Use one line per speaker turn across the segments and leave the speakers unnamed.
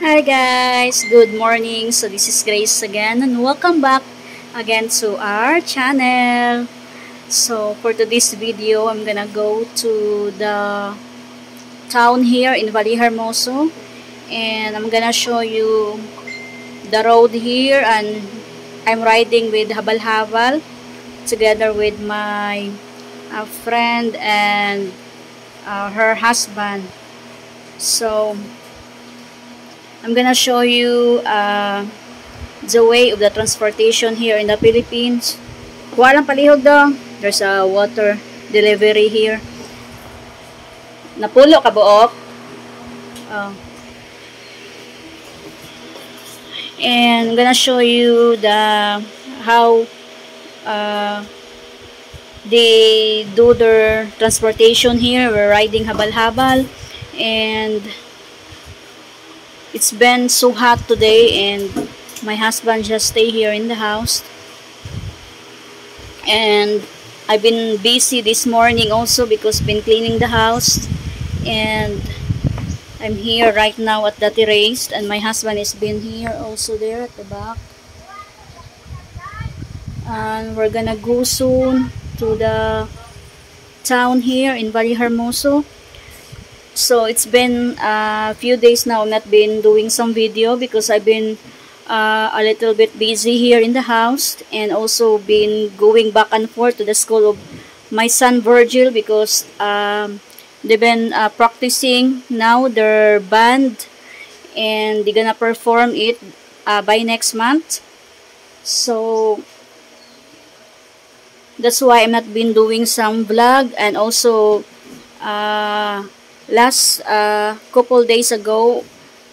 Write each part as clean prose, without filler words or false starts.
Hi guys, good morning. So this is Grace again and welcome back again to our channel. So for today's video, I'm gonna go to the town here in Valle Hermoso and I'm gonna show you the road here, and I'm riding with Habal-Habal together with my friend and her husband. So I'm gonna show you the way of the transportation here in the Philippines. Walang palihog daw. There's a water delivery here. Napulo ka buok. And I'm gonna show you how they do their transportation here. We're riding Habal-Habal, and it's been so hot today, and my husband just stay here in the house. And I've been busy this morning also because been cleaning the house, and I'm here right now at the terrace, and my husband has been here also there at the back. And we're gonna go soon to the town here in Valle Hermoso. So it's been a few days now not been doing some video because I've been a little bit busy here in the house, and also been going back and forth to the school of my son Virgil because they've been practicing now their band, and they're gonna perform it by next month. So that's why I'm not been doing some vlog. And also last couple days ago,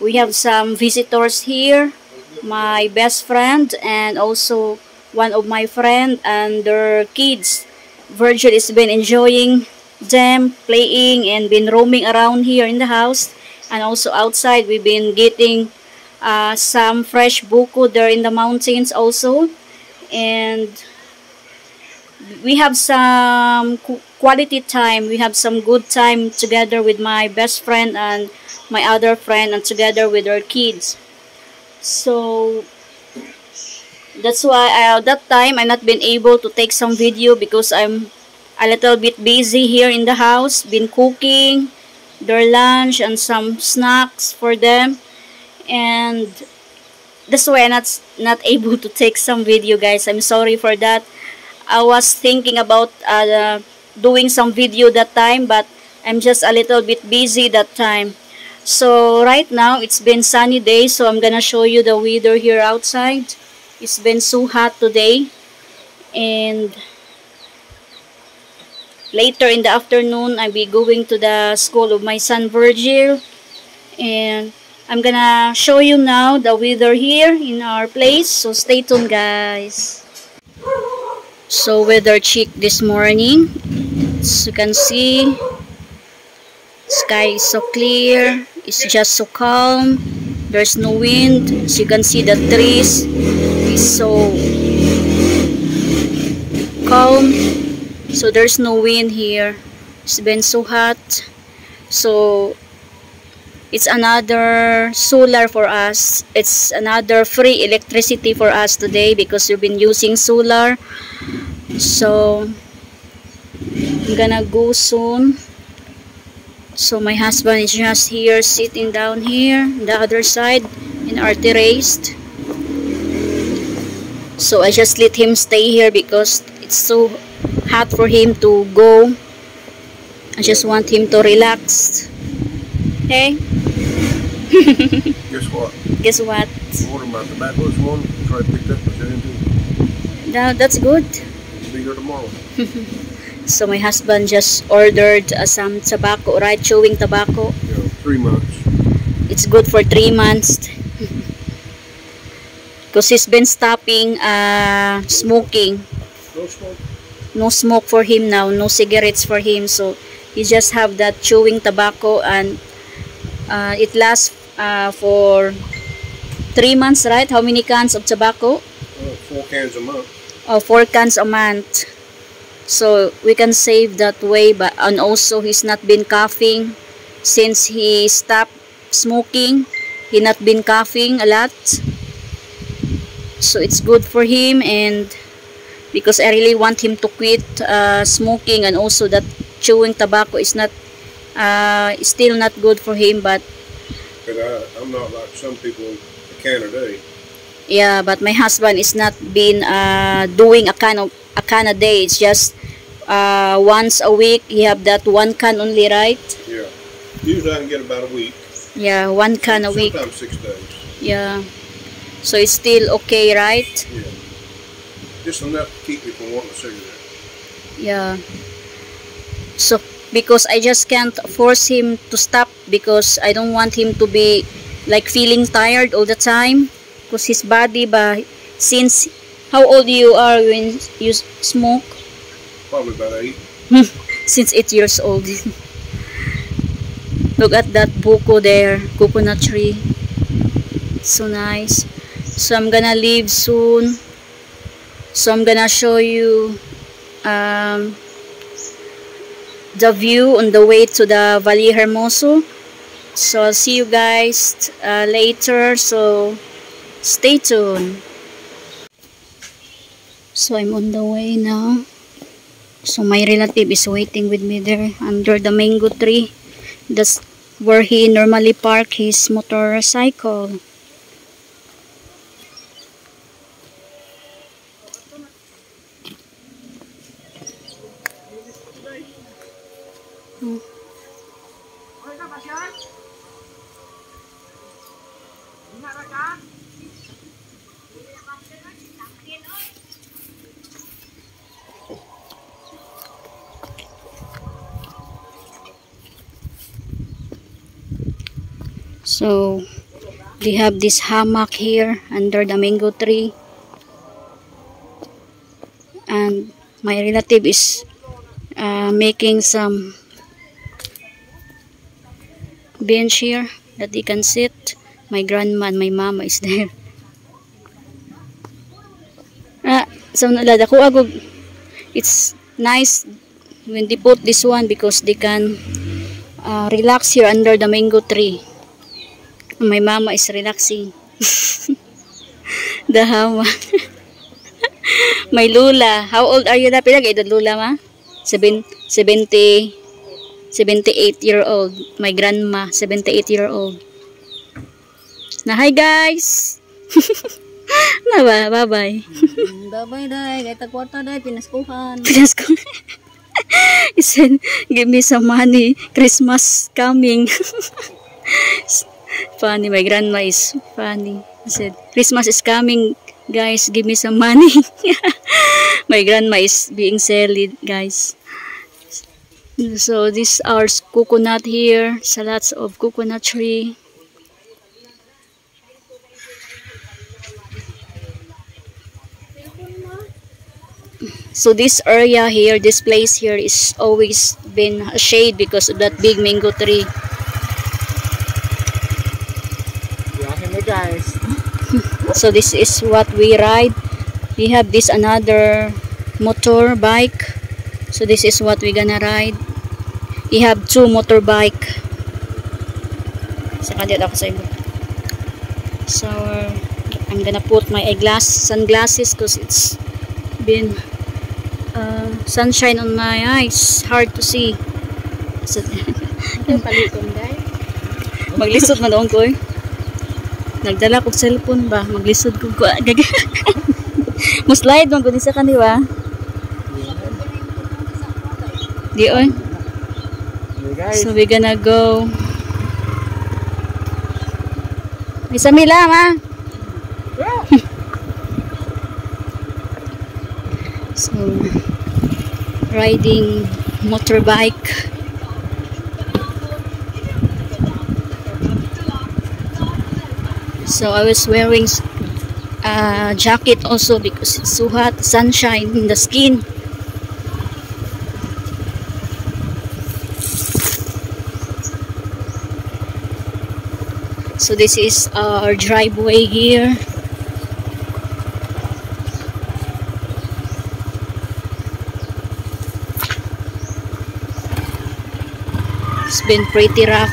we have some visitors here, my best friend and also one of my friend and their kids. Virgil has been enjoying them playing and been roaming around here in the house, and also outside we've been getting some fresh buko there in the mountains also. And we have some quality time. We have some good time together with my best friend and my other friend, and together with our kids. So that's why that time I not been able to take some video because I'm a little bit busy here in the house, been cooking their lunch and some snacks for them, and that's why I'm not able to take some video, guys. I'm sorry for that. I was thinking about doing some video that time, but I'm just a little bit busy that time. So right now it's been sunny day, so I'm gonna show you the weather here outside. It's been so hot today, and later in the afternoon I'll be going to the school of my son Virgil, and I'm gonna show you now the weather here in our place. So stay tuned, guys. So weather check this morning, as you can see, sky is so clear, it's just so calm, there's no wind. As you can see, the trees is so calm, so there's no wind here. It's been so hot, so it's another solar for us. It's another free electricity for us today because we've been using solar. So I'm gonna go soon. So my husband is just here, sitting down here on the other side in our terrace. So I just let him stay here because it's so hot for him to go. I just want him to relax. Hey?
Guess what?
Guess what?
Order my tobacco this morning. Try to pick that for
Now that's good.
be here tomorrow.
So my husband just ordered some tobacco, right? Chewing tobacco.
Yeah, 3 months.
It's good for 3 months. Because he's been stopping smoking.
No smoke.
No smoke for him now. No cigarettes for him. So he just have that chewing tobacco, and it lasts for 3 months, right? How many cans of tobacco?
4 cans a month.
4 cans a month. So we can save that way. But and also he's not been coughing since he stopped smoking. he not been coughing a lot, so it's good for him. And because I really want him to quit smoking, and also that chewing tobacco is not still not good for him. But
I'm not like some people, a can a day.
yeah, but my husband is not been doing a can a day. It's just once a week. He have that 1 can only, right?
Yeah. Usually I can get about a week.
Yeah, 1 can a week.
Sometimes 6 days.
Yeah. So it's still okay, right?
Yeah. Just enough to keep me from wanting a cigarette.
Yeah. So because I just can't force him to stop, because I don't want him to be like feeling tired all the time, because his body, but since how old you are when you smoke?
Probably about 8.
Since 8 years old. Look at that buko there, coconut tree. So nice. So I'm gonna leave soon. So I'm gonna show you the view on the way to the Valle Hermoso. So I'll see you guys later. So stay tuned. So I'm on the way now. So my relative is waiting with me there under the mango tree. That's where he normally park his motorcycle. So they have this hammock here under the mango tree, and my relative is making some bench here that they can sit. My grandma and my mama is there. So it's nice when they put this one, because they can relax here under the mango tree. My mama is relaxing. The hammock. My lula. How old are you na? Pila kay lula ma? 78 year old. My grandma, 78-year-old. Na hi guys. Na ba? Bye-bye.
Bye-bye day. Kaya tagkwarta day. Pinaskuhan.
Pinaskuhan. He said, give me some money. Christmas coming. Funny. My grandma is funny. He said, Christmas is coming. Guys, give me some money. My grandma is being silly, guys. So this our coconut here. So lots of coconut tree. So this area here, this place here is always been a shade because of that big mango tree.
Guys.
So this is what we ride. We have this another motorbike. So this is what we're gonna ride. We have 2 motorbike. So I'm gonna put my sunglasses because it's been sunshine on my eyes. Hard to see. So, maglisod man doon ko eh. Nagdala kong cellphone ba? Maglisod ko. Mas slide man ko din sa kaniwa. Di oy. So we gonna go. Isa mila ma. So riding motorbike. So I was wearing a jacket also because it's so hot, sunshine in the skin. So this is our driveway here. It's been pretty rough.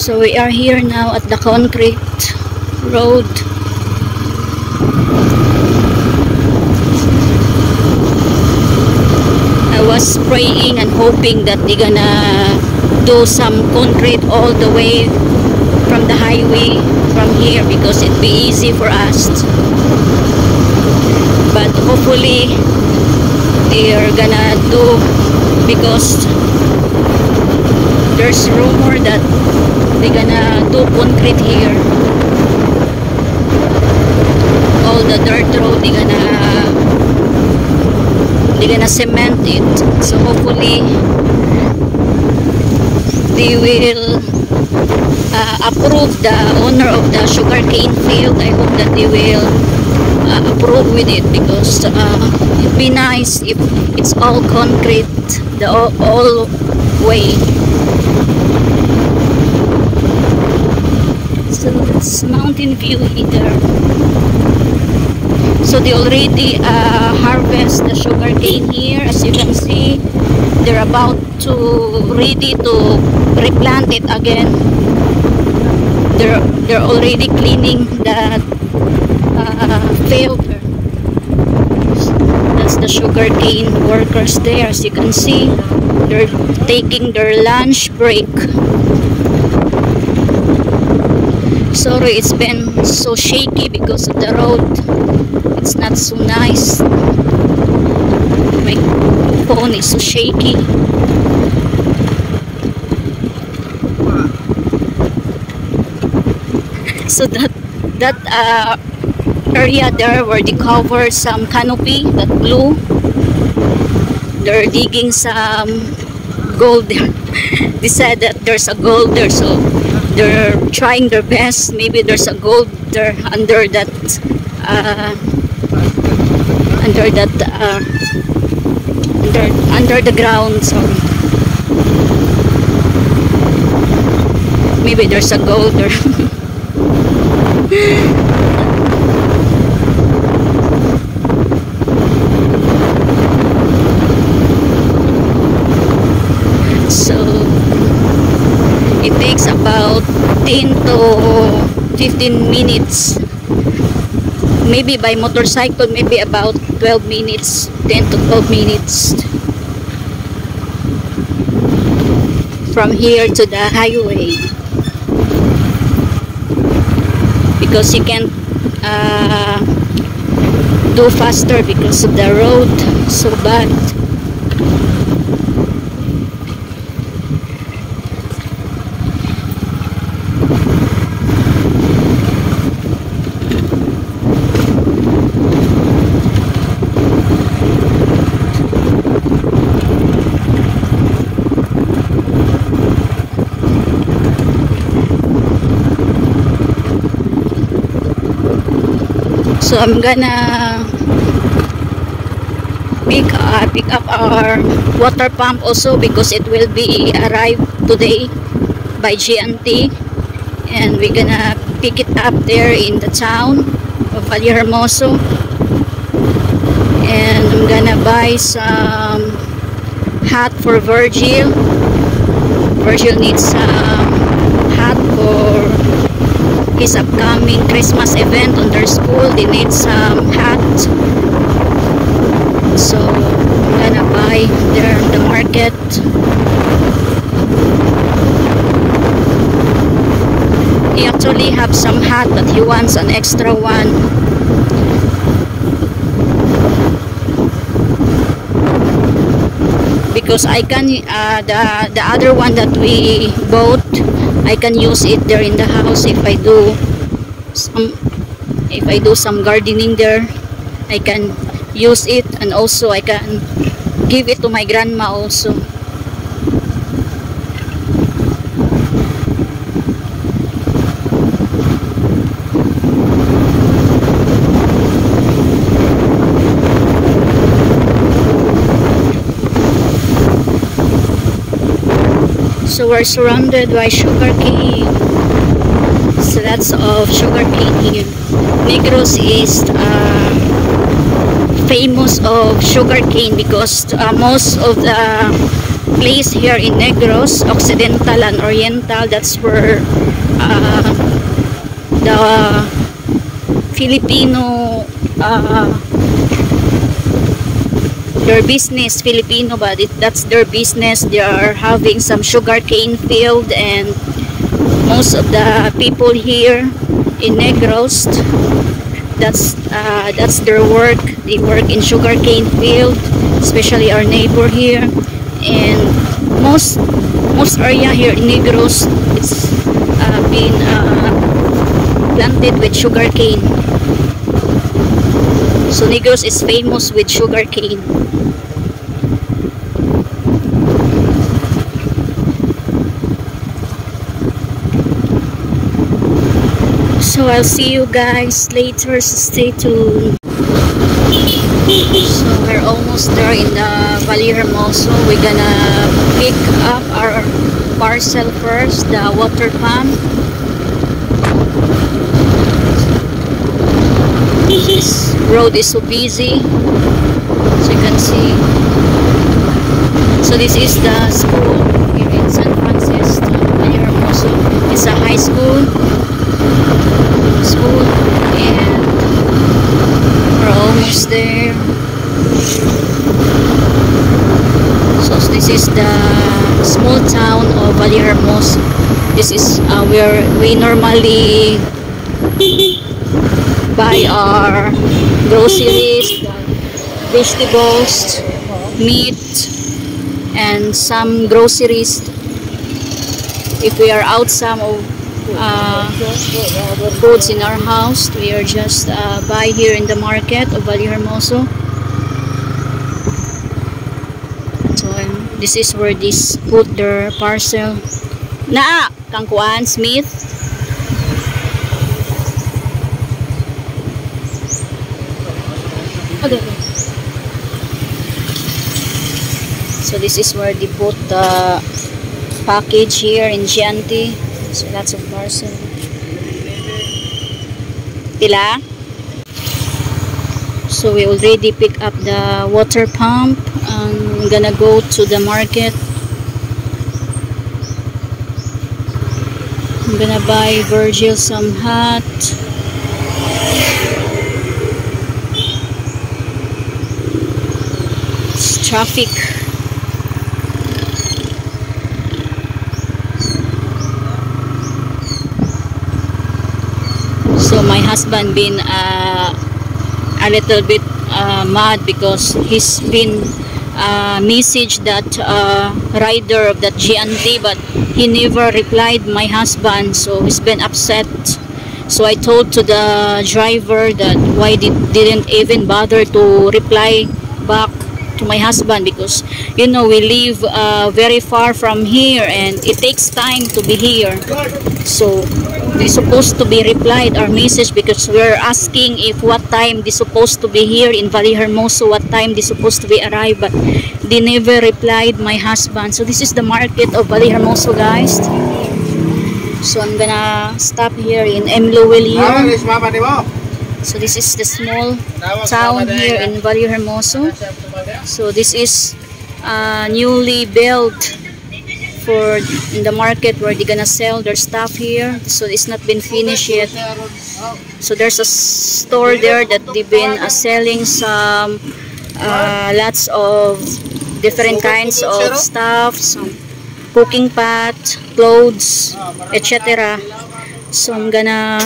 So we are here now at the concrete road. I was praying and hoping that they're gonna do some concrete all the way from the highway from here because it'd be easy for us. But hopefully they're gonna do, because there's rumor that they're gonna do concrete here. All the dirt road they're gonna cement it. So hopefully they will approve, the owner of the sugarcane field. I hope that they will approve with it, because it'd be nice if it's all concrete the all way. So it's mountain view either. So they already harvest the sugarcane here. As you can see, they're about to ready to replant it again. They're already cleaning the field. That's the sugarcane workers there. As you can see, they're taking their lunch break. Sorry, it's been so shaky because of the road. It's not so nice. My phone is so shaky. So that area there where they covered some canopy, that blue, they're digging some gold there. They said that there's a gold there, so they're trying their best. Maybe there's a gold there under that under the ground. Sorry, maybe there's a gold there. So it takes about 10 to 15 minutes. Maybe by motorcycle, maybe about 12 minutes, 10 to 12 minutes from here to the highway, because you can't do faster because of the road so bad. So I'm gonna pick up our water pump also, because it will be arrived today by GNT, and we're gonna pick it up there in the town of Vallehermoso. And I'm gonna buy some hat for Virgil. Virgil needs some hat for his upcoming Christmas event on their school. They need some hat, so I'm gonna buy there in the market. He actually have some hat, but he wants an extra one. Because I can the other one that we bought, I can use it there in the house if I do some gardening there. I can use it, and also I can give it to my grandma also. So we're surrounded by sugarcane. So that's of sugarcane here. Negros is famous of sugarcane because most of the place here in Negros, Occidental and Oriental. That's where the Filipino their business, Filipino, but that's their business. They are having some sugarcane field, and most of the people here in Negros, that's their work. They work in sugarcane field, especially our neighbor here. And most area here in Negros, it's been planted with sugarcane. So Negros is famous with sugarcane. So I'll see you guys later, so stay tuned. So we're almost there in the Vallehermoso. We're gonna pick up our parcel first, the water pump. This road is so busy, so you can see. So this is the school here in San Francisco, Vallehermoso. It's a high school, and we're almost there. So this is the small town of Vallehermoso. This is where we normally buy our groceries, vegetables, meat, and some groceries. If we are out some of foods in our house, we are just buy here in the market of Vallehermoso. So this is where this put their parcel. Na kang kuan Smith. Okay. So this is where they put the package here in Gianti. So lots of parcel. Pila? So we already pick up the water pump, and I'm gonna go to the market. I'm gonna buy Virgil some hat. Traffic. So my husband been a little bit mad because he's been messaged that rider of that GNT, but he never replied my husband, so he's been upset. So I told to the driver that why didn't even bother to reply back to my husband, because you know we live very far from here and it takes time to be here. So they supposed to be replied our message, because we're asking if what time they supposed to be here in Vallehermoso, what time they supposed to be arrive, but they never replied my husband. So this is the market of Vallehermoso, guys. So I'm gonna stop here in M. Lowell here. So this is the small town here in Vallehermoso. So this is newly built for in the market where they're gonna sell their stuff here. So it's not been finished yet. So there's a store there that they've been selling some lots of different kinds of stuff, some cooking pot, clothes, etc. So I'm gonna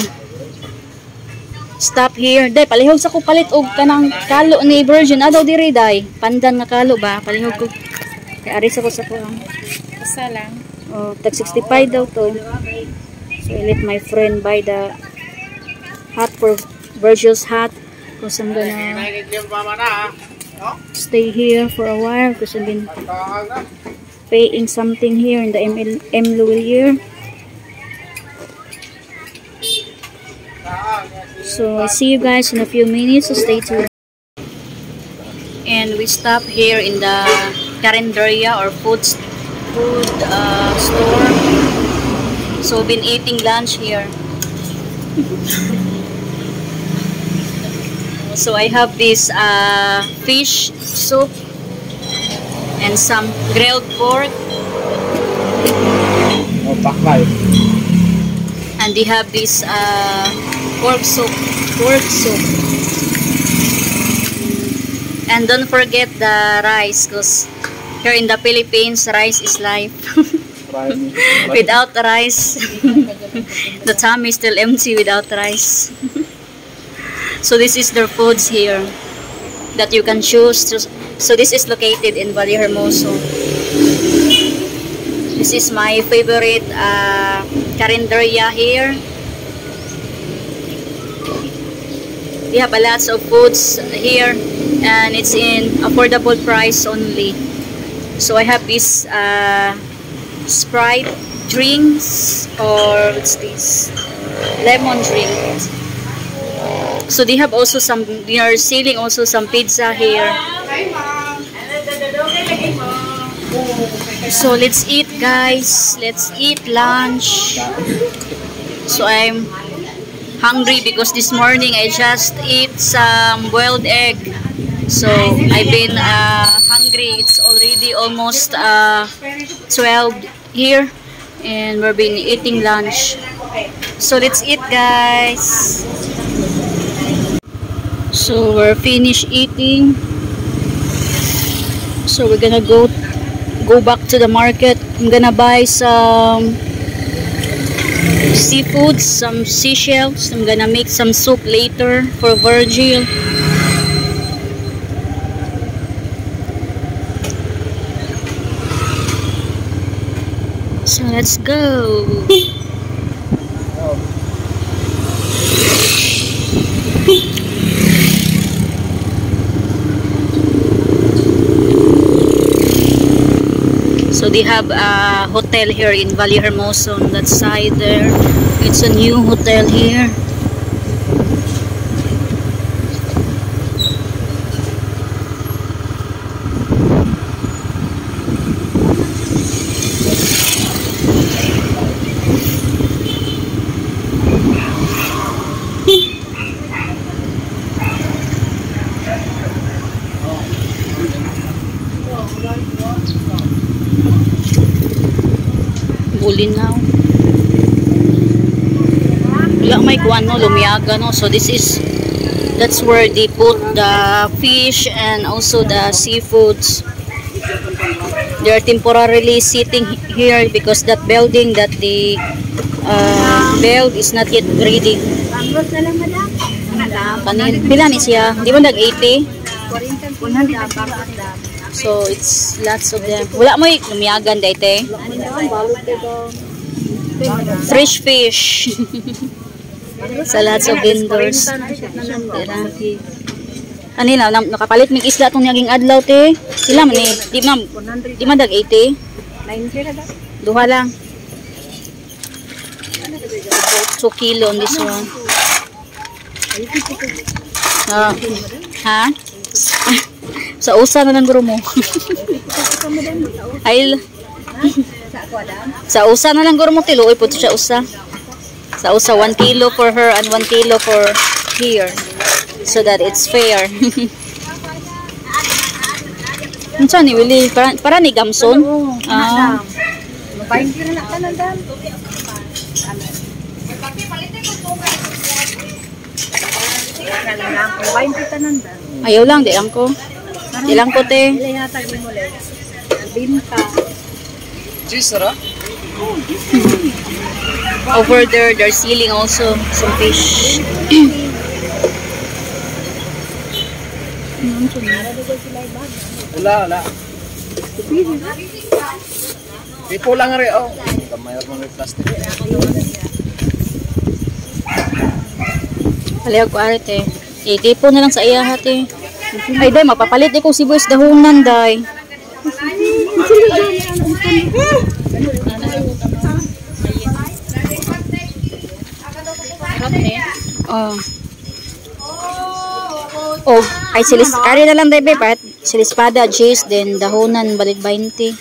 stop here. Day, palihog sa ko palit og kanang kalo ni Virgin. Adaw diri day. Pandan nga kalo ba? Palihog ko. Kaya aris ako sa ko.
Isa lang.
Oh, tag 65 daw to. So I let my friend buy the hat for Virgil's hat, because I'm gonna stay here for a while, because I've been paying something here in the M. Lowell here. So I'll see you guys in a few minutes, so stay tuned. And we stop here in the Carinderia or food store. So we've been eating lunch here. So I have this fish soup and some grilled pork.
Oh, backlight.
And they have this pork soup. And don't forget the rice, because here in the Philippines, rice is life. Without rice, the tummy is still empty without rice. So this is their foods here that you can choose. So this is located in Valle Hermoso. This is my favorite carinderia here. They have a lots of foods here, and it's in affordable price only. So I have this Sprite drinks, or what's this? Lemon drink. So they have also they are selling also some pizza here. So let's eat, guys. Let's eat lunch. So I'm hungry because this morning I just ate some boiled egg. So I've been hungry. It's already almost 12 here, and we've been eating lunch. So let's eat, guys. So we're finished eating. So we're gonna go back to the market. I'm gonna buy some seafood, some seashells. I'm gonna make some soup later for Virgil. So let's go. So they have a hotel here in Valle Hermoso on that side there. It's a new hotel here. Bulinaw. Wala may kuwan, no, lumiaga, no. So that's where they put the fish and also the seafoods. They are temporarily sitting here because that building that they build is not yet ready. Pila ni siya? Di ba nag-80? So it's lots of them. Wala mo lumiagan dayte. Fresh fish. Sa lots of vendors. Ano na, nakapalit mig isda tong naging adlaw te. Sila man ni, di man dag 80. 90 duha lang. 2 kilo on this one. Ha? Sa usa na lang guro mo. Ay. Sa usa na lang guro mo tiluoy po siya usa. Sa usa 1 kilo for her and 1 kilo for here. So that it's fair. Unsa ni Willie? Para ni Gamson? Ah. Ayaw lang, di lang ko. Di lang ko te. Over there, they're selling also some fish.
Wala. Ito lang rin, oh. Mayroon mo rin plastic.
Palihag ko arite. Itipo na lang sa iya hati. Ay, day, mapapalit di ko sibuyas dahunan, day. Oh. Oh, ay silis, kari na lang day, pat. Silispada, cheese, then dahunan, balik 20.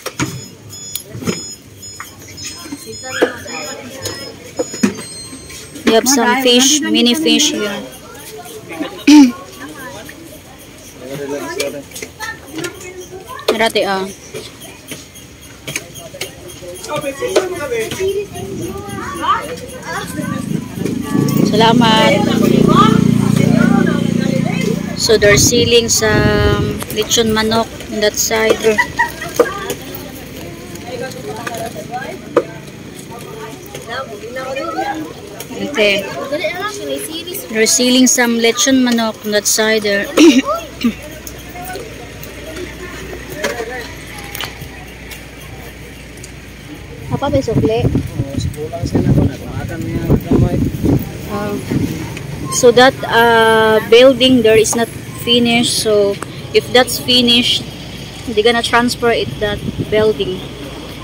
We have some fish, mini fish here. Rati Salamat. So they're selling some lechon manok on that side. Okay. They're selling some lechon manok on that side there. Apa ba sukli? So that building there is not finished. So if that's finished, they're gonna transfer it that building.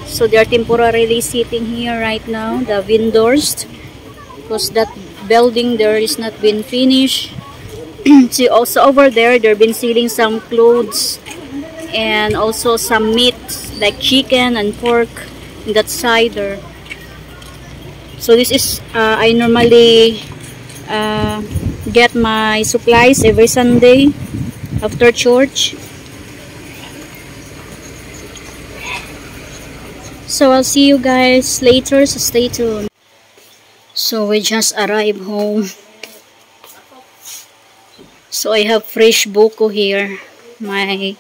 So they are temporarily sitting here right now, the vendors, because that building there is not been finished. See, also over there, they've been selling some clothes and also some meat like chicken and pork in that side there. So this is I normally get my supplies every Sunday after church. So I'll see you guys later, so stay tuned. So we just arrived home. So I have fresh buko here. My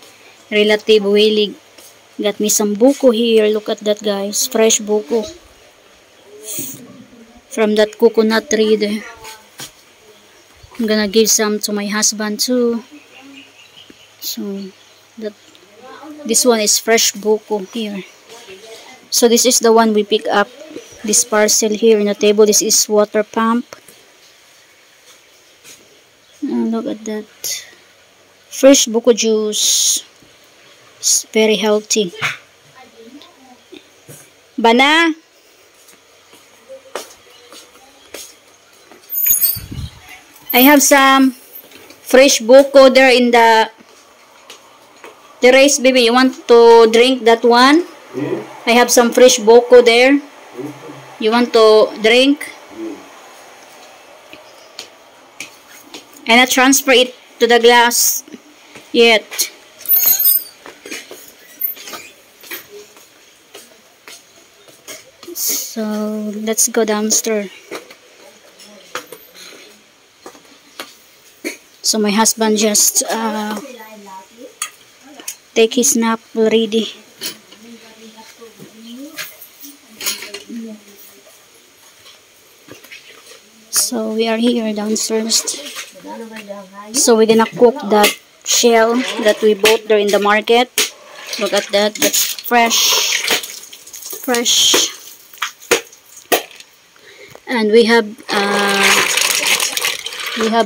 relative Willie got me some buko here. Look at that, guys. Fresh buko. From that coconut tree there. I'm gonna give some to my husband too. So this one is fresh buko here. So this is the one we pick up. This parcel here in the table. This is water pump. And look at that. Fresh buko juice. It's very healthy. Bana. I have some fresh buko there in the terrace, baby. You want to drink that one? I have some fresh buko there. You want to drink? And I transfer it to the glass yet. So let's go downstairs. So my husband just take his nap already. So we are here downstairs. So we're gonna cook that shell that we bought there in the market. Look at that. That's fresh. And we have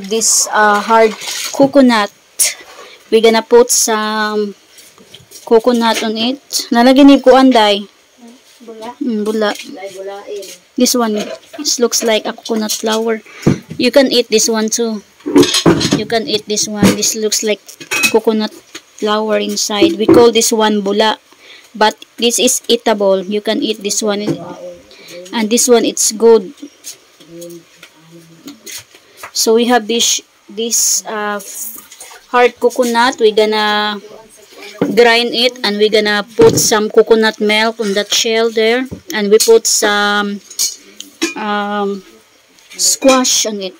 this hard coconut. We're gonna put some coconut on it. Nalagyan ni ko anday. Bula. This one, this looks like a coconut flour. You can eat this one too. You can eat this one. This looks like coconut flour inside. We call this one bula, but this is eatable. You can eat this one, and this one it's good. So we have this hard coconut. We're gonna grind it, and we're gonna put some coconut milk on that shell there, and we put some squash on it.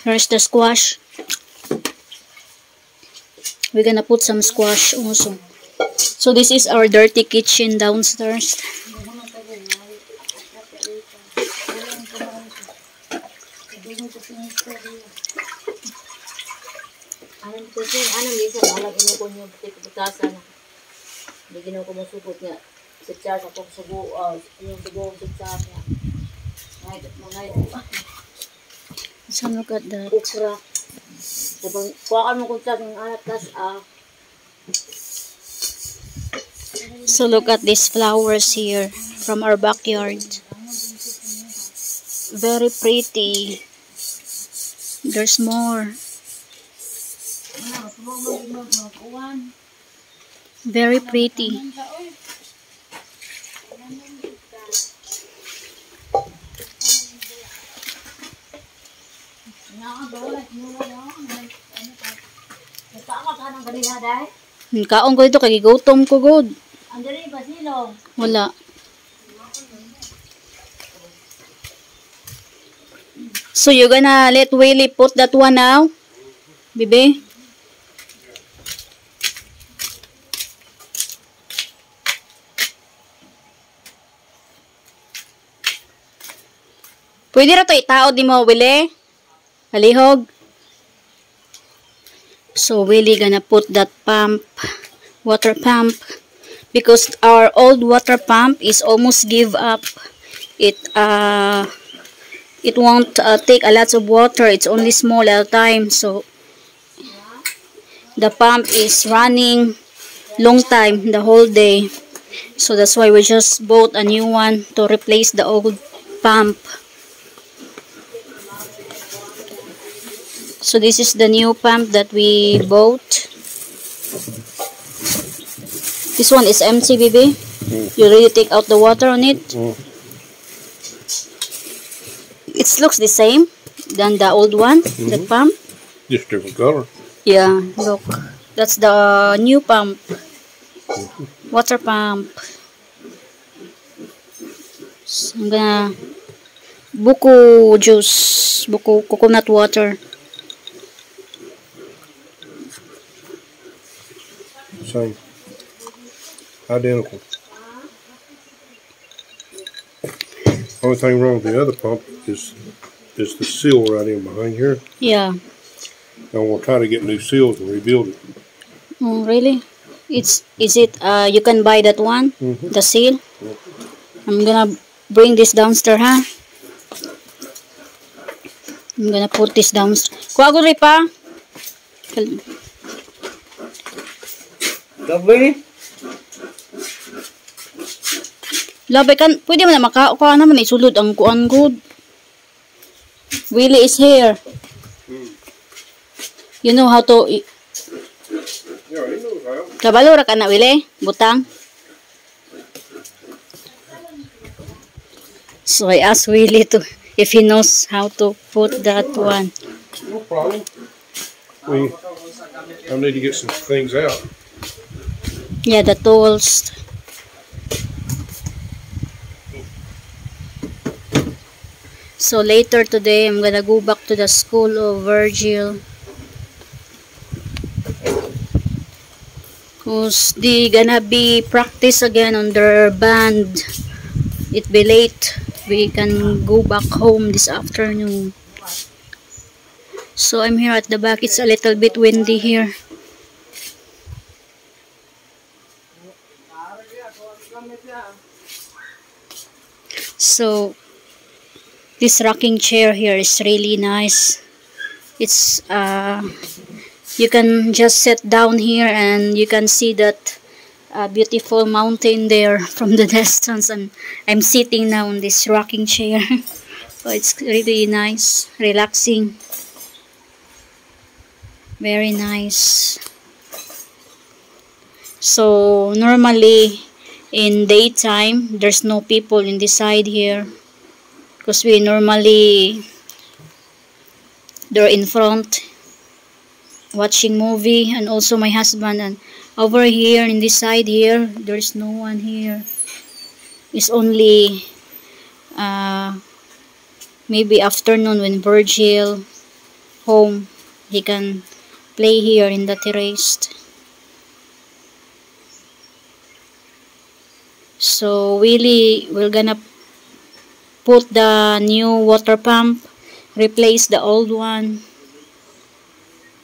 Here's the squash. We're gonna put some squash also. So this is our dirty kitchen downstairs. So look at that. So look at these flowers here from our backyard. Very pretty. There's more. Very pretty. Kaon ko dito, kay gutom ko good. Wala. So you're gonna let Willie put that one now, Bibi? Pwede ra to itaod di mo, Willie? Halihog. So Willie gonna put that pump, water pump, because our old water pump is almost give up. It won't take a lot of water. It's only small at a time. So the pump is running long time, the whole day. So that's why we just bought a new one to replace the old pump. So this is the new pump that we bought. This one is empty, baby. You already take out the water on it. It looks the same than the old one, the pump.
Just different color.
Yeah, look. That's the new pump. Water pump. So I'm gonna buko juice, buko coconut water.
Same. Identical. Only thing wrong with the other pump is the seal right in behind here.
Yeah.
And we'll try to get new seals and rebuild it.
Oh, really? Is it you can buy that one? The seal? I'm gonna bring this downstairs, huh? I'm gonna put this downstairs. Kuha ko rin pa.
Gabi?
Labi kan, pwede mo na makakuha naman isulod ang kuan good. Willie is here. You know how to...
Yeah, he knows how.
Kabalo ra ka na, Willie? Butang. So I asked Willie to if he knows how to put that one.
No problem. I need to get some things out.
Yeah, the tools. So later today, I'm gonna go back to the school of Virgil. Cause they gonna be practice again on their band. It be late. We can go back home this afternoon. So I'm here at the back. It's a little bit windy here. So this rocking chair here is really nice. It's you can just sit down here and you can see that beautiful mountain there from the distance, and I'm sitting now on this rocking chair. So it's really nice, relaxing, very nice. So normally in daytime there's no people in this side here, because we normally they're in front watching movie, and also my husband. And over here in this side here there's no one here. It's only maybe afternoon when Virgil home, he can play here in the terrace. So we're gonna put the new water pump, replace the old one.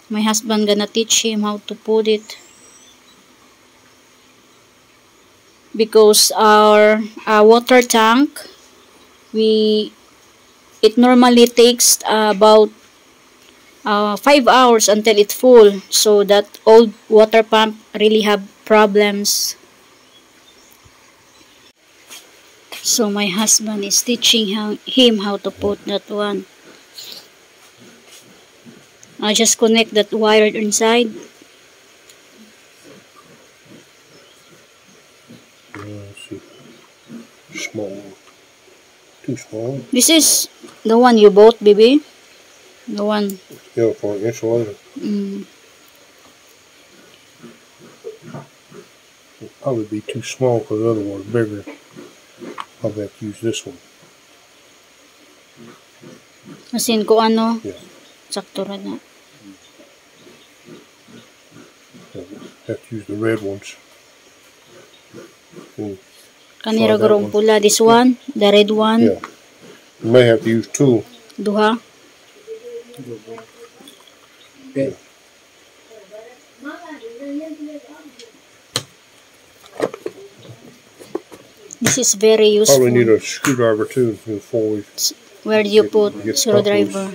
My husband gonna teach him how to put it, because our water tank, it normally takes about 5 hours until it's full. So that old water pump really have problems. So my husband is teaching him how to put that one. I just connect that wire inside.
Small. Too small.
This is the one you bought, baby. The one.
Yeah, for an insulator. probably be too small because the other one's bigger. Probably have to use this one.
Asin ko ano,
Yeah.
sakto ra na.
Have to use the red ones. And,
Kanira
So that
garong
one.
pula. This one, the red one,
yeah. You may have to use two.
duha.
Okay.
This is very
Probably need
useful.
a screwdriver too before we.
Where do you put
Get
screwdriver?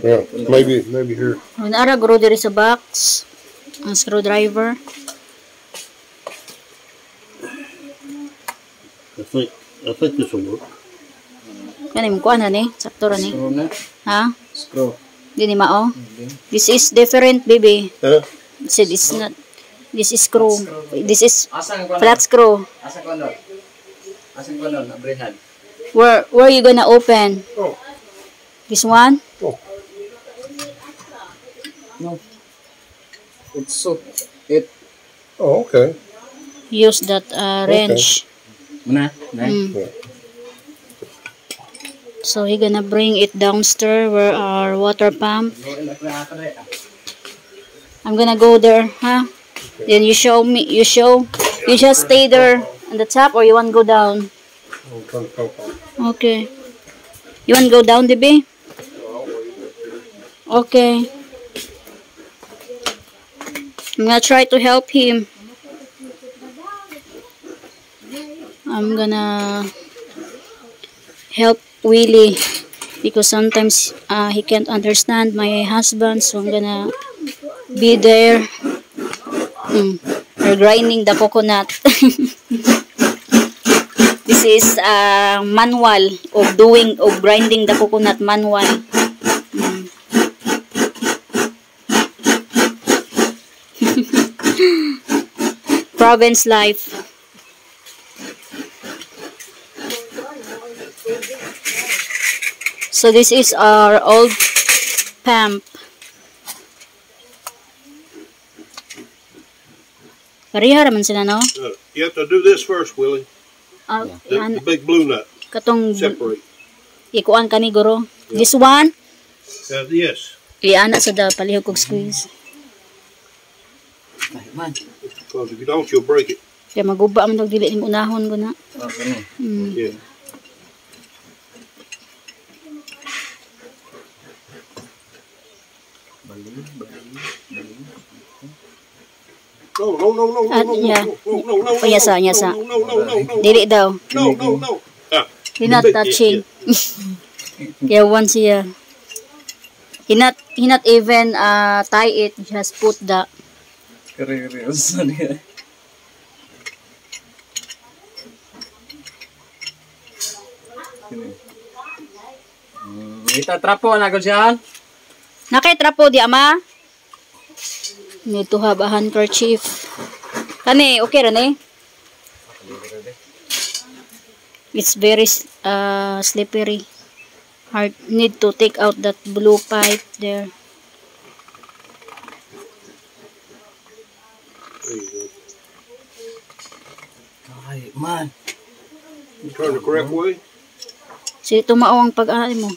Yeah, maybe here.
When ara guro diri sa box, ang screwdriver.
I think this will work.
Kani mo kuan ni, sakto ra ni.
Screw na.
Ha?
Screw.
Dini mao. This is different, baby.
Huh?
Said it's not. This is screw. This is
Asang ko
flat screw.
Asang ko nun. Asang ko nun. Abrihan.
Where you gonna open?
Oh.
This one?
Oh.
No. It's so. It.
Oh, okay.
Use that wrench.
Muna.
Mm.
Yeah.
So he gonna bring it downstairs where our water pump. I'm gonna go there, huh? Then you show me. You just stay there on the top, or you want to go down?
I'll turn the pump on.
Okay. You want to go down, Debbie? Okay. I'm gonna try to help him. I'm gonna help Willie because sometimes he can't understand my husband, so I'm gonna be there. We're grinding the coconut. This is a manual of grinding the coconut manual. Province life. So this is our old pump. Pareha raman sila, no?
You have to do this first, Willie. The big blue nut.
Katong
Separate.
ikuan kani guro. This one,
Yes.
iana sa da palihog kog squeeze.
Man.
Because if you don't, you'll break it.
Kaya maguba man dog dili imo unahon ko na.
Okay.
Yeah. No.
Yeah.
No.
Payasa, yasa.
No.
Dili daw.
No. Ah.
He not touching. Yeah, once here. He not even tie it. Just put the.
Seryoso niya. Itatrapo na ko siya.
Nakitrapo di ama. Need to have a handkerchief. Kani, okay ra ni? It's very slippery. Hard. Need to take out that blue pipe there.
There you go.
Ay, man.
You turn the correct way.
Sige, tumao ang pag-aari mo.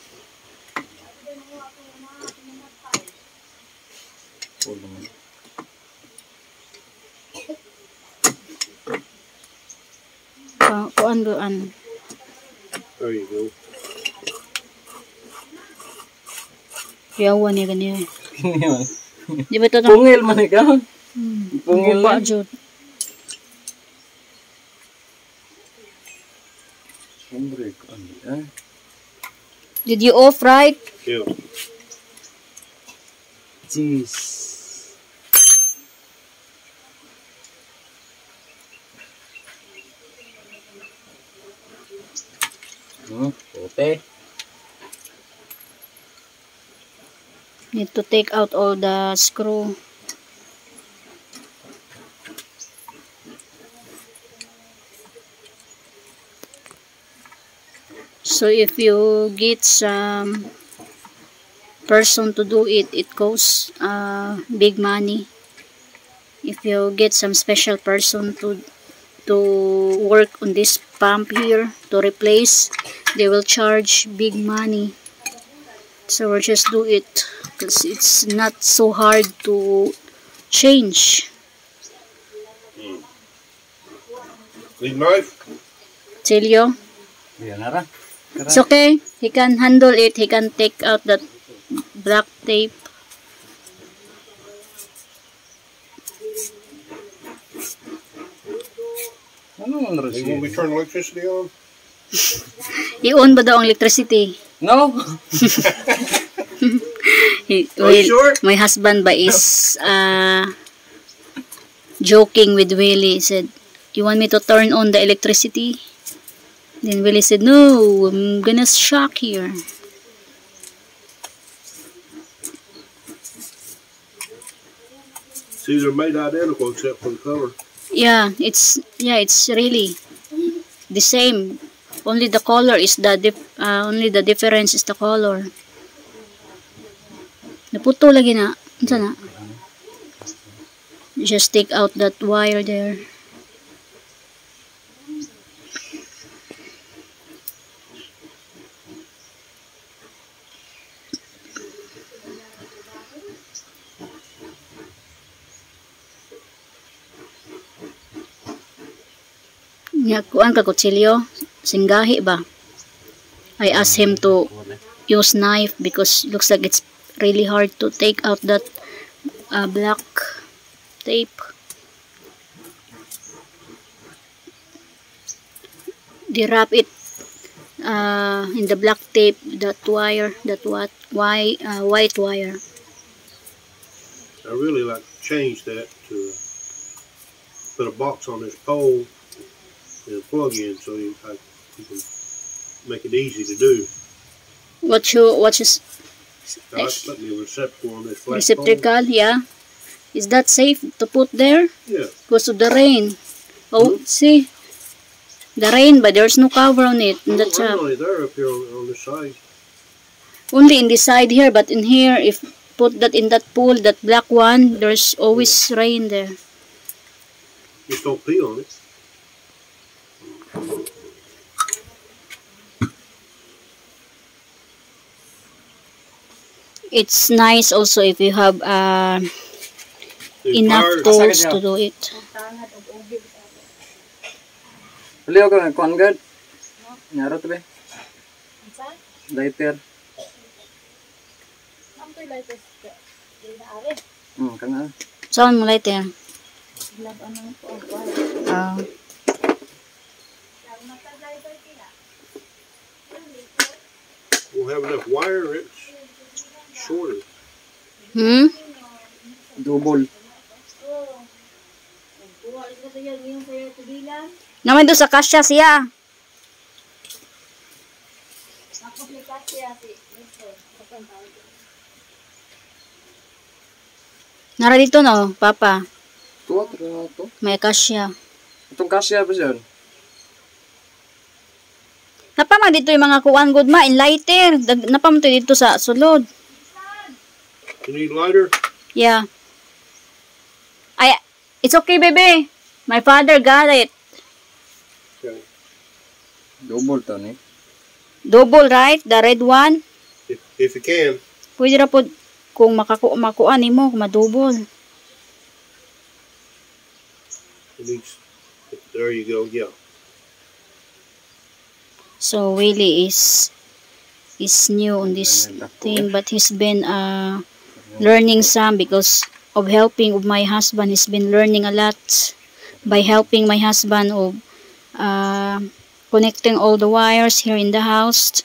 Kuan.
There you go.
Yawan niya ganyan. Di ba ito?
Pungil man ikaw. Pungil
Guba,
na.
Jud.
Hombre, ano?
Did you off right?
Yeah.
Jeez. Puti.
Need to take out all the screw. So if you get some person to do it, it costs big money. if you get some special person to work on this pump here to replace, they will charge big money. So we'll just do it because it's not so hard to change.
Need knife?
Silio,
Ayan na ra.
it's okay. He can handle it. He can take out that black tape.
Ano ang
You want me
receive?
to turn electricity on?
I-on ba daw ang electricity?
No.
Are you sure?
My husband ba is joking with Willie. He said, "You want me to turn on the electricity?" Then Willie said, "No, I'm gonna shock here."
See, they're made identical except for the color.
Yeah, it's really the same. Only the color is only the difference is the color. Naputo lagi na. Unsa na? Just take out that wire there. Nya kuan ka kutsilyo, singgahi ba? I asked him to use knife because looks like it's really hard to take out that black tape. They wrap it in the black tape, that wire, white wire.
I really like to change that to put a box on this pole and a plug in so you can make it easy to do.
What is
Now, let's put me a receptacle on this flat pole.
receptacle? Yeah. Is that safe to put there?
Yeah.
Because of the rain. Oh, see, the rain, but there's no cover on it. And that's
Well, only there up here on this side.
only in the side here, but in here, if put that in that pool, that black one, there's always rain there.
Just don't pee on it.
It's nice also if you have
These
enough
wires-
tools to do it.
Baliw ka ng kuan gad. Nyara to be. Lighter. Kana.
Saan mo lighter?
We'll have enough wire, it's shorter.
Double.
Naman doon sa kasya siya. Nara dito no, Papa.
Tuwa to.
May kasya.
Itong kasya ba siya?
Napama dito yung mga kuwan good ma, in lighter. Napama dito sa sulod.
You need lighter?
Yeah. It's okay, baby. My father got it.
Okay.
Double to ni.
Double, right? The red one.
If you can.
Pwede na po kung makuan mo, kung madouble.
It needs, there you go, yeah.
So Willie is new on this thing, but he's been learning some because of helping of my husband. He's been learning a lot by helping my husband of connecting all the wires here in the house.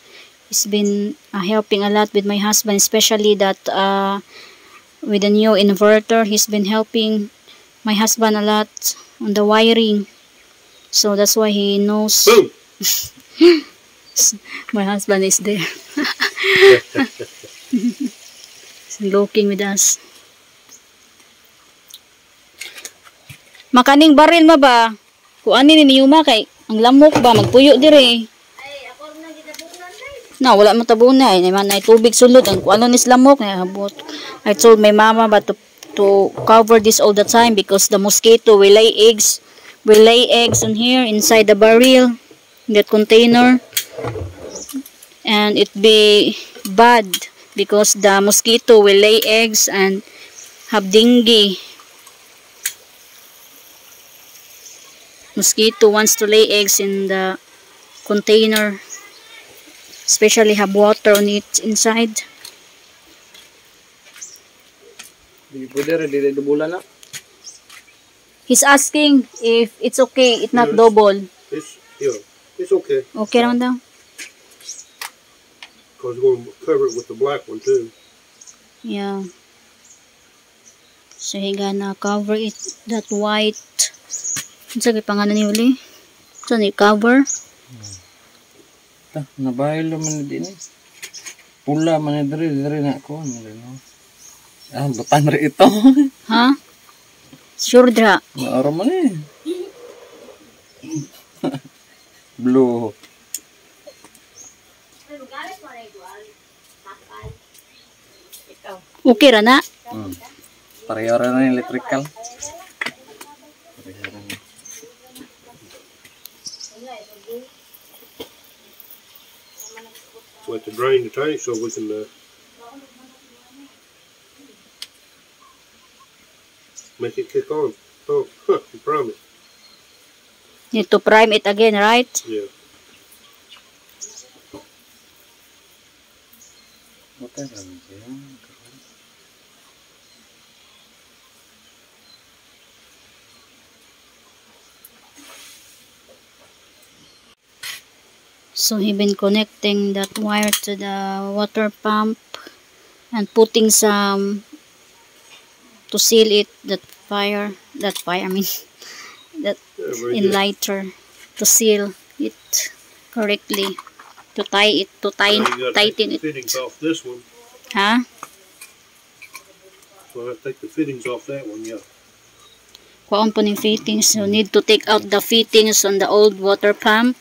He's been helping a lot with my husband, especially that with the new inverter. He's been helping my husband a lot on the wiring. So that's why he knows.
Boom!
My husband is there. He's looking with us. Makaning baril ma ba? Kuan ni niyuma kay ang lamok ba magpuyo dire. Na wala mo tabuna ay naman ay tubig sulod ang kuan nis lamok na abot. I told my mama ba to to cover this all the time because the mosquito will lay eggs. Will lay eggs in here inside the barrel, that container, and it be bad because the mosquito will lay eggs and have dengue. Mosquito wants to lay eggs in the container, especially have water on it inside.
Di pwede rin, di bulan na.
He's asking if it's okay, it's not
Yes.
double.
It's okay.
Okay lang daw.
Because we're going to cover it with the black one too.
Yeah. So he gonna cover it, that white. Ano sa pangalan ni Uli? Saan i-cover?
Nabaylo man na din eh. Pula man na diri na ako. Ah, butan rin ito.
Ha? Sure dra.
Maaro man eh. Blue.
Okay ra na?
Pareho rin na electrical.
We have to drain the tank so we can make it kick on. Oh, I promise.
Need to prime it again, right?
Yeah.
Okay lang siya.
So he been connecting that wire to the water pump and putting some to seal it, that fire I mean that
Yeah, very
in
good.
lighter to seal it correctly, to tie it, to
Now you gotta take
tighten
the
it.
fittings off this one.
Huh?
So I have to take the fittings off that one, yeah.
Kuan po ning fittings. So need to take out the fittings on the old water pump.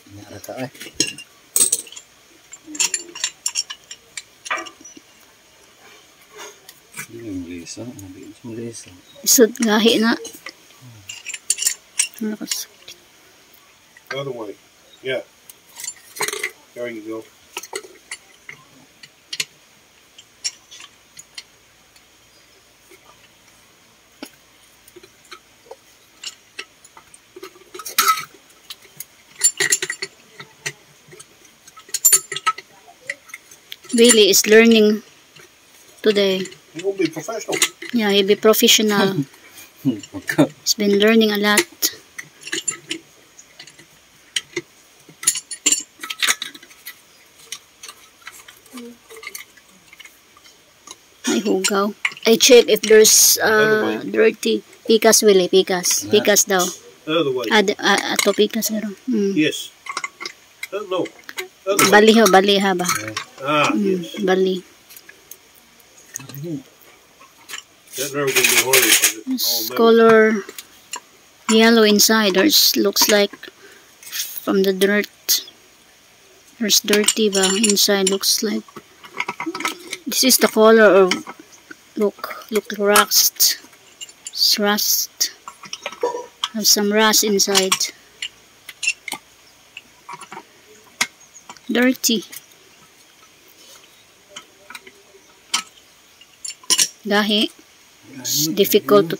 Nyara ka eh. Yung lisa. Mabilis yung lisa.
Isod gahi na.
Other way. Yeah. There you go.
Willie is learning today.
You're going to be professional.
Yeah, he'll be professional. He's been learning a lot. Ay, hugaw. I check if there's dirty. Pikas, Willie. Pikas. Pikas daw.
Other way.
Ato pikas garo.
Yes. No. Other way.
Bali ha, bali ha ba?
Ah, yes.
Bali.
That nerve going to be harder because it's all
This
metal.
color yellow inside. There's looks like from the dirt. There's dirty ba inside, looks like. This is the color of look rust. It's rust. Have some rust inside. Dirty. Gahi. It's difficult to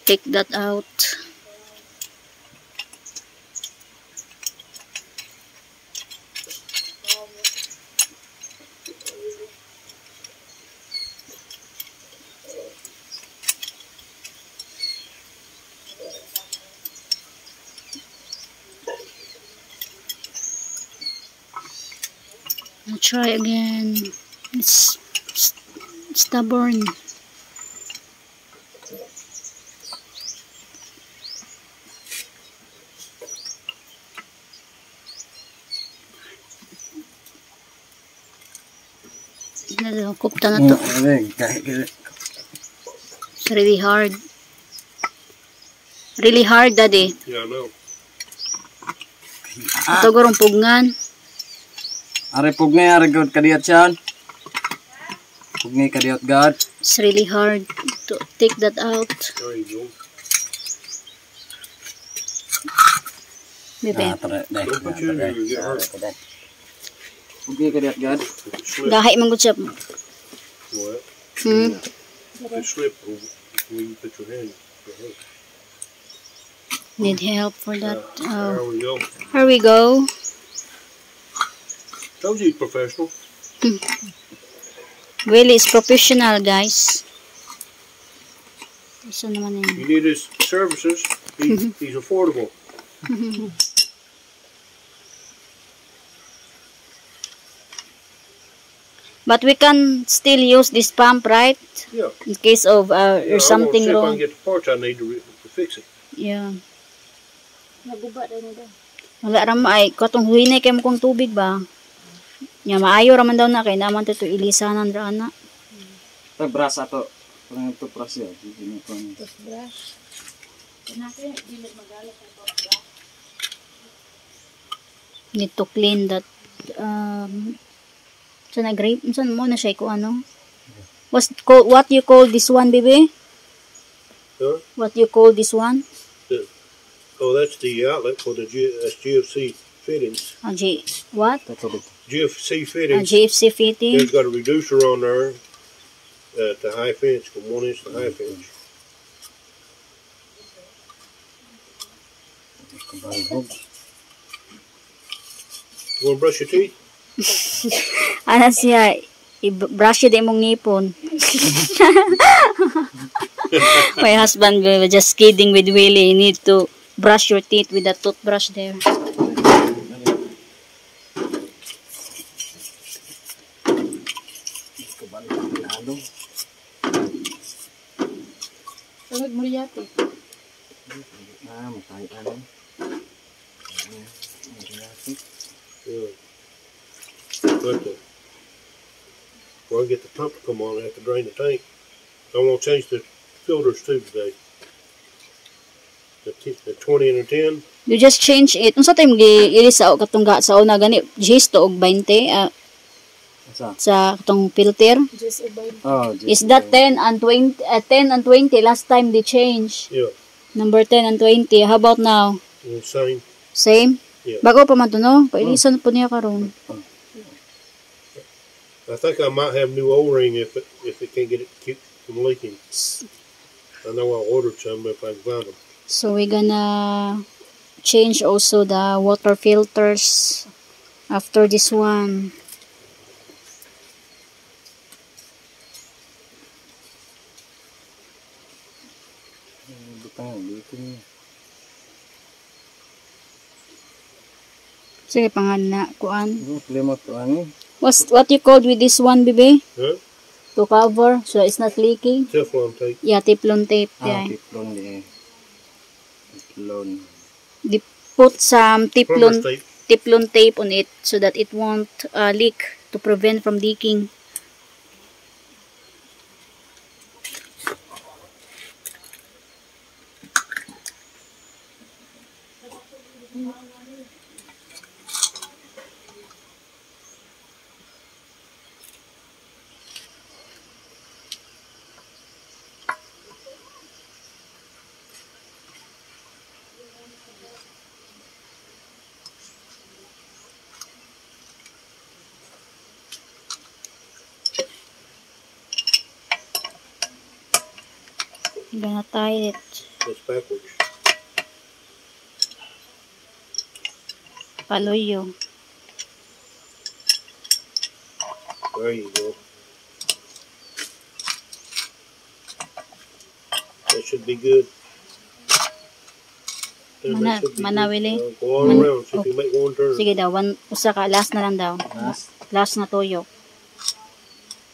take that out. I'll try again. It's stubborn. Kupta na to. It's really hard. Really hard, Daddy.
Yeah, I know.
Ito gurong pugngan.
Are pugnay, are God kadiyat siyan. Pugnay kadiyat God.
It's really hard to take that out.
There you go.
Bebe.
Tara, deh.
Don't put you in there, you get hurt.
Pugnay kadiyat God.
It slip.
Gahay man gud siya.
What?
Hmm.
It slip when you put your hand. It hurt.
Need help for that.
There
Oh.
we go.
Here we go.
Told you he's professional.
Willie is professional, guys. Isa naman yun.
You need his services. He's affordable.
But we can still use this pump, right?
Yeah.
In case of
Yeah,
or something
I want
wrong.
to see if I can get the parts I need to fix it.
Yeah. Wala raman ay katong huinay kay mo kong tubig ba? Nya maayo raman daw na kay naman to ilisanan ra ana.
Ito, brush ato. Parang ito brush yun. Hindi ko ano.
Need to clean that so grape saan mo na siya ko ano? What you call this one, baby?
Huh?
What you call this one?
Oh, that's the outlet for the GFC fittings.
What?
Ito dito.
GFC fittings.
GFC fitting.
There's got a reducer on there at the half inch, from 1 inch to half inch.
Kabalhog.
You want to brush your teeth?
Ano siya? I-brush yun din mong ngipon. My husband was just kidding with Willie. You need to brush your teeth with a toothbrush there.
Kabalhog.
Tulog mo yate.
Matay ano.
Yeah. But before I get the pump to come on, I have to drain the tank. I'm going to change the filters too today. The 20 and the 10.
You just change it. Unsa time gi-ilisa o katungga sa una gani gisto og 20 sa katong filter.
Oh,
Is that 10 and 20 10 and 20 last time they change.
Yeah.
Number 10 and 20. How about now?
The same.
Same?
Yeah.
Bago pa man to, no? Pailisan po niya karon.
I think I might have new O-ring if it can't get it keep from leaking. I know I ordered some if I can find them.
So we're gonna change also the water filters after this one.
butang dito niya.
Sige pangan na kuan.
Limot ko ani.
What you called with this one, baby?
Huh?
To cover so it's not leaking.
Teflon tape.
Yeah, Teflon tape. Yeah.
Tiplon di. Tiplon.
They put some
Plumber's tape.
Teflon tape on it so that it won't leak, to prevent from leaking. I'm gonna tie it.
It's backwards.
Paloyo.
There you go. That should be good. Then that should be
Mana,
good.
Willie?
Go all around. See if you make one turn.
Sige daw, usa ka, last na lang daw. Last na toyo.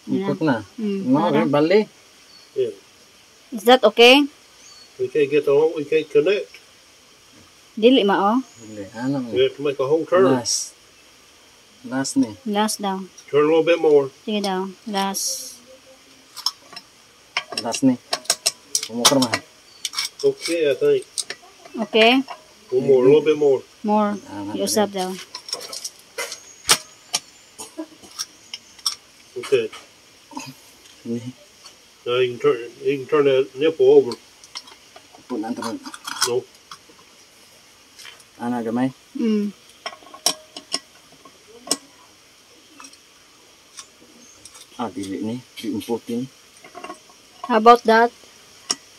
Ikot na.
Mm,
No, bali.
Yeah.
Is that okay?
We can't get the whole, we can't connect.
Dili mao.
Bali. Ano
We have to make a whole turn.
Last. Last ni.
Last daw.
Turn a little bit more.
Sige daw, last.
Last ni. Kumukar man.
Okay, I think.
Okay?
One more, a little bit more.
More. Iusap daw.
Okay. Now you can turn that nipple over.
Pun antara.
No.
Ana gamay.
Mm.
Dili ni. Diumputin.
How about that?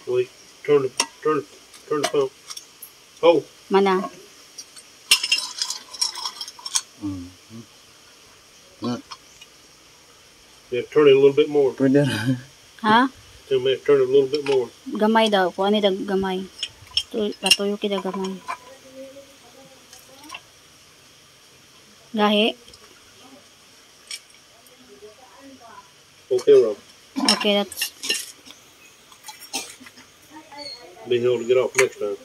Wait. Turn the pump. Oh.
Mana?
Yeah, turn it a little bit more.
Pwede.
Ha?
Turn it a little bit more.
Gamay daw. Kuha ni dag gamay. Patuyo kita gamay. Gahi?
Okay, Rob.
Okay, that's...
Be able to get off next time.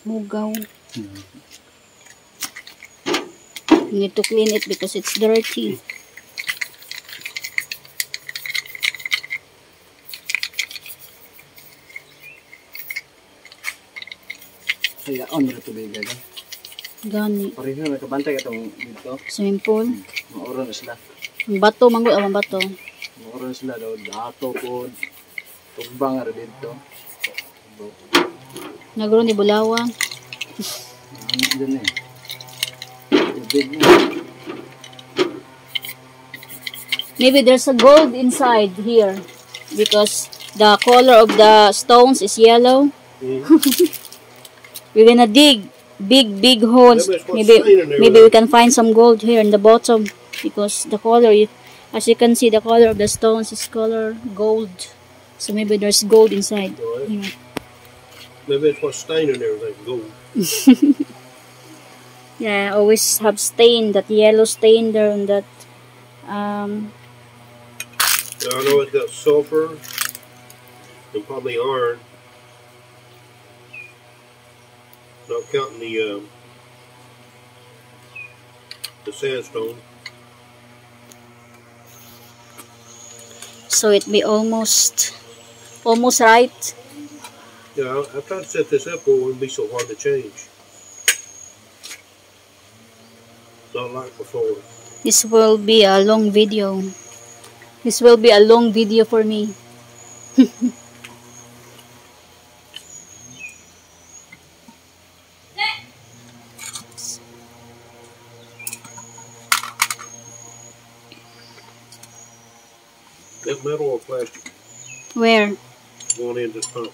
Mugaw. You need to clean it because it's dirty.
Saya on ra tubig gani.
Gani.
Pareho na kabantay katong dito.
Swimming pool.
Maoron na sila.
Ang bato, manggod ang bato.
Maoron na sila daw dato pod. Tugbang ra dito.
Nagro ni Bulawan.
Ano din eh. Tubig na.
Maybe there's a gold inside here because the color of the stones is yellow. We're gonna dig big holes. Maybe we can find some gold here in the bottom because the color, as you can see, the color of the stones is color gold. So maybe there's gold inside. Yeah.
Maybe it's what's staining everything gold.
Yeah, always have stain, that yellow stain there on that.
Now, I know it's got sulfur and probably iron. Not counting the sandstone.
So it be almost right.
Yeah, I tried to set this up where it wouldn't be so hard to change. Not like before.
This will be a long video. This will be a long video for me.
Is metal or plastic
Where?
going into this pump?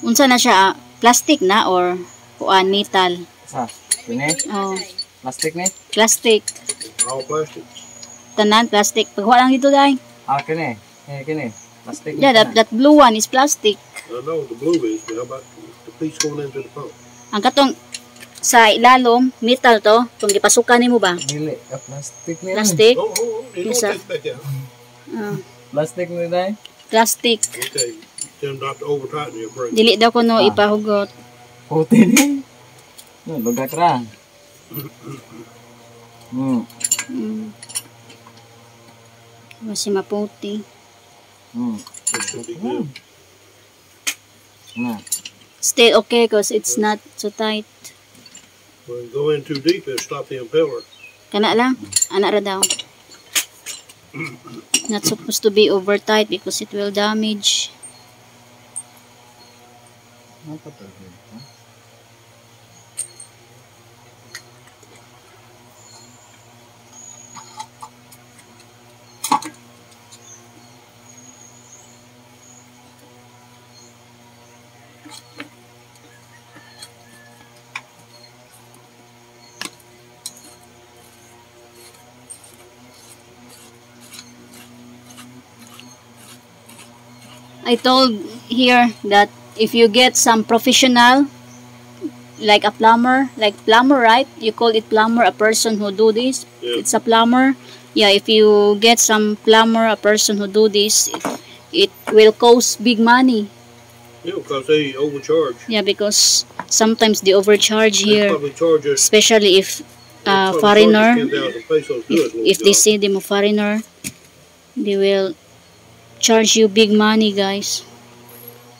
Unsa na siya? Plastic na or kuan metal?
Sa, kini?
Oh,
Plastic ni?
plastic.
All plastic.
Tanan plastic. Pagkuha lang dito dai.
Kini. Kini. Plastic
Yeah, that blue one is plastic.
I know the blue is, but how about the piece going into the pump?
Ang katong sa ilalom, metal to. Kung gipasukan nimo ba?
Dili, plastic ni.
Plastic.
Oh, you
Yes,
don't
sir.
take that out.
Plastic ni dai.
Plastic.
Okay, tell them not to over tighten your brake.
Dili daw ko no ipahugot.
Puti ni. No, lugak ra.
Kasi maputi.
It should be good.
Na.
Still okay because it's not so tight.
When you go in too deep, it'll stop the impeller.
Kana lang. Ana ra daw. Not supposed to be over tight because it will damage. I told here that if you get some professional, like a plumber, right? You call it plumber, a person who do this.
Yeah.
It's a plumber. Yeah, if you get some plumber, a person who do this, it will cost big money.
Yeah, because they overcharge.
Yeah, because sometimes they overcharge
They
here,
probably charge us.
especially if
Probably
foreigner.
charge us 10,000 pesos to do it,
If they see them a foreigner, they will charge you big money, guys.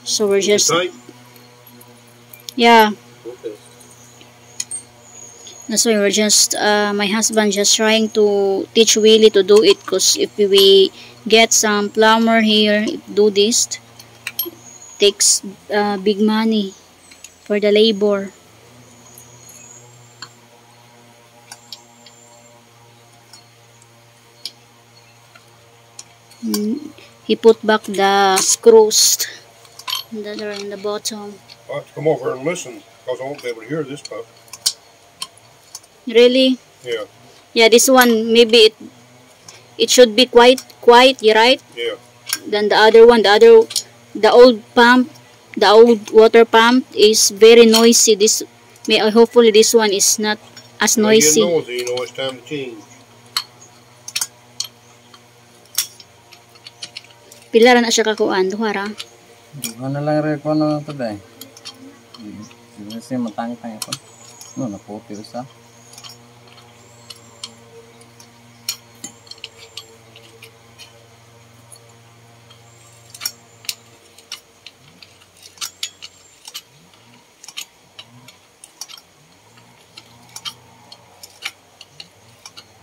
So we're just,
tight?
yeah.
Okay.
That's why we're just, my husband just trying to teach Willie to do it, because if we get some plumber here, do this, takes big money for the labor. He put back the screws that are in the bottom.
I'll have to come over and listen, because I won't be able to hear this part.
Really?
Yeah.
Yeah, this one maybe it should be quite quiet, right?
Yeah.
Then the other one, the old pump, the old water pump is very noisy. This hopefully this one is not as noisy.
When you get noisy, you know it's time to change.
Pila ra na siya kakuan, duha ra.
Ano lang rin ko ano ito dahil. Kasi matangtang ako. No, naputi sa.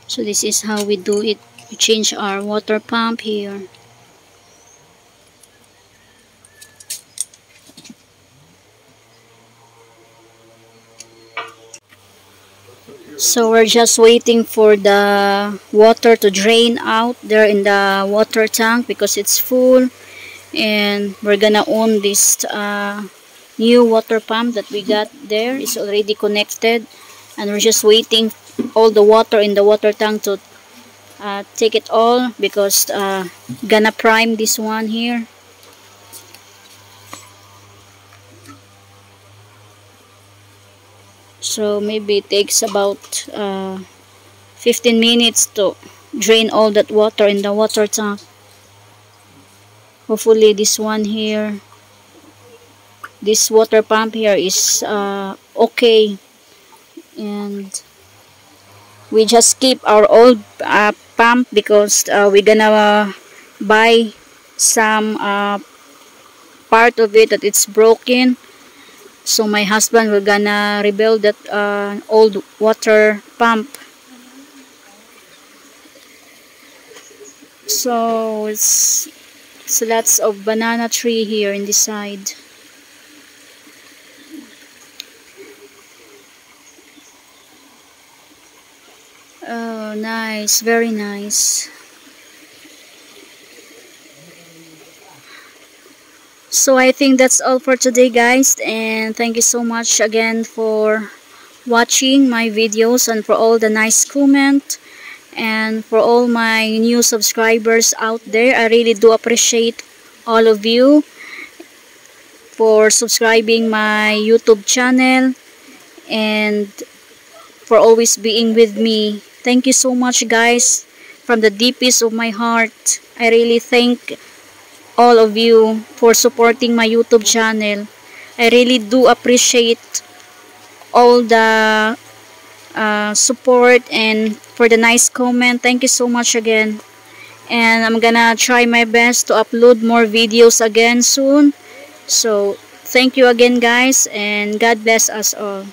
So this is how we do it. We change our water pump here. So we're just waiting for the water to drain out there in the water tank because it's full, and we're gonna own this new water pump that we got there. It's already connected, and we're just waiting all the water in the water tank to take it all, because gonna prime this one here. So maybe it takes about 15 minutes to drain all that water in the water tank. Hopefully this one here, this water pump here is okay, and we just keep our old pump because we're gonna buy some part of it that it's broken. So my husband will gonna rebuild that old water pump. So it's lots of banana tree here in this side. Oh, nice, very nice. So I think that's all for today, guys, and thank you so much again for watching my videos and for all the nice comment, and for all my new subscribers out there. I really do appreciate all of you for subscribing my YouTube channel and for always being with me. Thank you so much, guys, from the deepest of my heart. I really thank all of you for supporting my YouTube channel. I really do appreciate all the support and for the nice comment. Thank you so much again, and I'm gonna try my best to upload more videos again soon. So thank you again, guys, and God bless us all.